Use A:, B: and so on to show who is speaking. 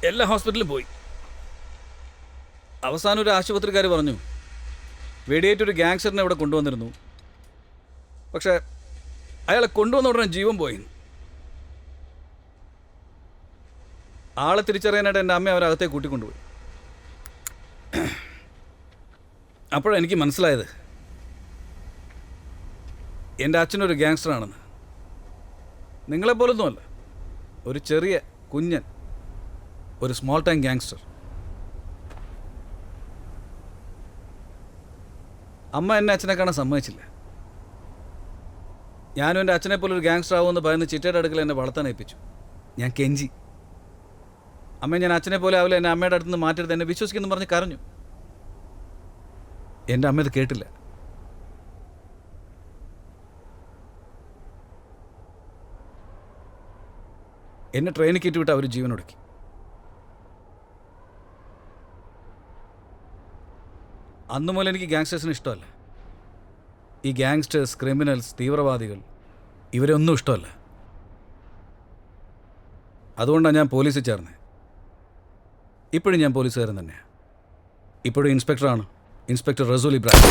A: എല്ലാ ഹോസ്പിറ്റലിലും പോയി. അവസാനം ഒരു ആശുപത്രിക്കാർ പറഞ്ഞു വെടിയേറ്റൊരു ഗ്യാങ്സ്റ്ററിനെ ഇവിടെ കൊണ്ടുവന്നിരുന്നു. പക്ഷേ അയാളെ കൊണ്ടുവന്ന ഉടനെ ജീവൻ പോയി. ആളെ തിരിച്ചറിയാനായിട്ട് എൻ്റെ അമ്മ അവരകത്തേക്ക് കൂട്ടിക്കൊണ്ടുപോയി. അപ്പോഴാണ് എനിക്ക് മനസ്സിലായത് എൻ്റെ അച്ഛനൊരു ഗ്യാങ്സ്റ്ററാണെന്ന്. നിങ്ങളെപ്പോലൊന്നുമല്ല, ഒരു ചെറിയ കുഞ്ഞൻ, ഒരു സ്മോൾ ടൈം ഗ്യാങ്സ്റ്റർ. അമ്മ എന്നെ അച്ഛനെ കാണാൻ സമ്മതിച്ചില്ല. ഞാനും എൻ്റെ അച്ഛനെ പോലെ ഒരു ഗ്യാങ്സ്റ്റർ ആവുമെന്ന് ഭയന്ന് ചിറ്റയുടെ അടുക്കൽ എന്നെ വളർത്താൻ ഏൽപ്പിച്ചു. ഞാൻ കെഞ്ചി, അമ്മ ഞാൻ അച്ഛനെ പോലെ ആവില്ല, എന്നെ അമ്മയുടെ അടുത്ത് നിന്ന് മാറ്റരുത്, എന്നെ വിശ്വസിക്കുന്നു പറഞ്ഞ് കരഞ്ഞു. എൻ്റെ അമ്മ ഇത് കേട്ടില്ല. എന്നെ ട്രെയിനിൽ കയറ്റിവിട്ട് അവർ ജീവനൊടുക്കി. അന്നു മുതൽ എനിക്ക് ഗ്യാങ്സ്റ്റേഴ്സിന് ഇഷ്ടമല്ല. ഈ ഗ്യാങ്സ്റ്റേഴ്സ്, ക്രിമിനൽസ്, തീവ്രവാദികൾ ഇവരൊന്നും ഇഷ്ടമല്ല. അതുകൊണ്ടാണ് ഞാൻ പോലീസിൽ ചേർന്നത്. ഇപ്പോഴും ഞാൻ പോലീസുകാരൻ തന്നെയാണ്. ഇപ്പോഴും ഇൻസ്പെക്ടറാണ്, ഇൻസ്പെക്ടർ റസൂൽ ഇബ്രാഹിം.